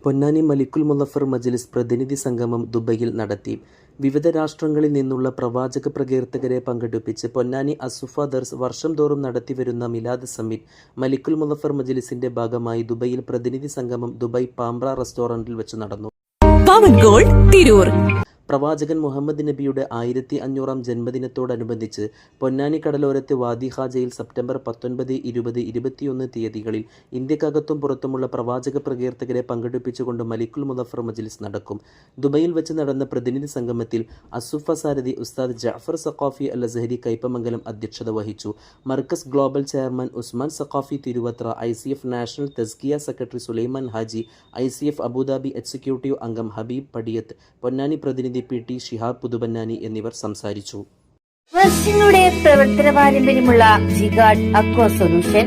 പൊന്നാനി മലിക്കുൽ മുളഫർ മജ്ലിസ് പ്രതിനിധി സംഗമം ദുബൈയിൽ നടത്തി. വിവിധ രാഷ്ട്രങ്ങളിൽ നിന്നുള്ള പ്രവാചക പ്രകീർത്തകരെ പങ്കെടുപ്പിച്ച് പൊന്നാനി അസുഫ ദർസ് വർഷം തോറും നടത്തിവരുന്ന മിലാദ് സമ്മിറ്റ് മലിക്കുൽ മുളഫർ മജ്ലിസിന്റെ ഭാഗമായി ദുബൈയിൽ പ്രതിനിധി സംഗമം ദുബൈ പാംബ്ര റെസ്റ്റോറന്റിൽ വെച്ച് നടന്നു. പവൻ ഗോൾഡ് തിരൂർ. പ്രവാചകൻ മുഹമ്മദ് നബിയുടെ 1500-ാം ജന്മദിനത്തോടനുബന്ധിച്ച് പൊന്നാനി കടലോരത്തെ വാദി ഹാജയിൽ സെപ്റ്റംബർ 19, 20, 21 തീയതികളിൽ ഇന്ത്യക്കകത്തും പുറത്തുമുള്ള പ്രവാചക പ്രകീർത്തകരെ പങ്കെടുപ്പിച്ചുകൊണ്ട് മലിക്കുൽ മുളഫർ മജ്ലിസ് നടക്കും. ദുബൈയിൽ വെച്ച് നടന്ന പ്രതിനിധി സംഗമത്തിൽ അസുഫ സാരഥി ഉസ്താദ് ജഅഫർ സഖാഫി അൽ അസ്ഹരി കൈപ്പമംഗലം അധ്യക്ഷത വഹിച്ചു. Markaz global chairman Usman Saqafi Thiruvathra, ICF national Tazkiya secretary Sulaiman Haji, ICF Abu Dhabi executive അംഗം ഹബീബ് പടിയത്ത്, പൊന്നാനി പ്രതിനിധി PT ഷിഹാബ് പുതുബന്നാനി എന്നിവർ സംസാരിച്ചു. വർഷങ്ങളുടെ പ്രവർത്തന പാരമ്പര്യമുള്ള ജിഗാർഡ് അക്വ സൊല്യൂഷൻ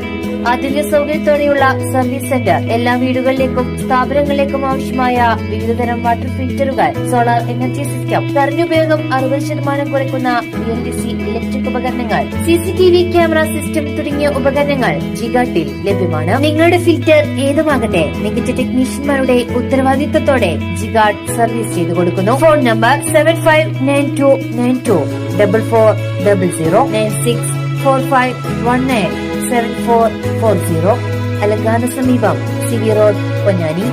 ആധുനിക സൗകര്യത്തോടെയുള്ള സർവീസ് സെന്റർ. എല്ലാ വീടുകളിലേക്കും സ്ഥാപനങ്ങളിലേക്കും ആവശ്യമായ വിവിധതരം വാട്ടർ ഫിൽറ്ററുകൾ, സോളാർ എനർജി സിസ്റ്റം, കറന്റ് ഉപയോഗം 60% കുറയ്ക്കുന്ന BLDC ഇലക്ട്രിക് ഉപകരണങ്ങൾ, CCTV ക്യാമറ സിസ്റ്റം തുടങ്ങിയ ഉപകരണങ്ങൾ ജിഗാർഡിൽ ലഭ്യമാണ്. നിങ്ങളുടെ ഫിൽറ്റർ ഏതുമാകട്ടെ, മികച്ച ടെക്നീഷ്യന്മാരുടെ ഉത്തരവാദിത്തത്തോടെ ജിഗാർഡ് സർവീസ് ചെയ്തു കൊടുക്കുന്നു. Phone number 7592924400 9645197440. അലങ്കാന സമീപം CV റോഡ്, പൊന്നാനി.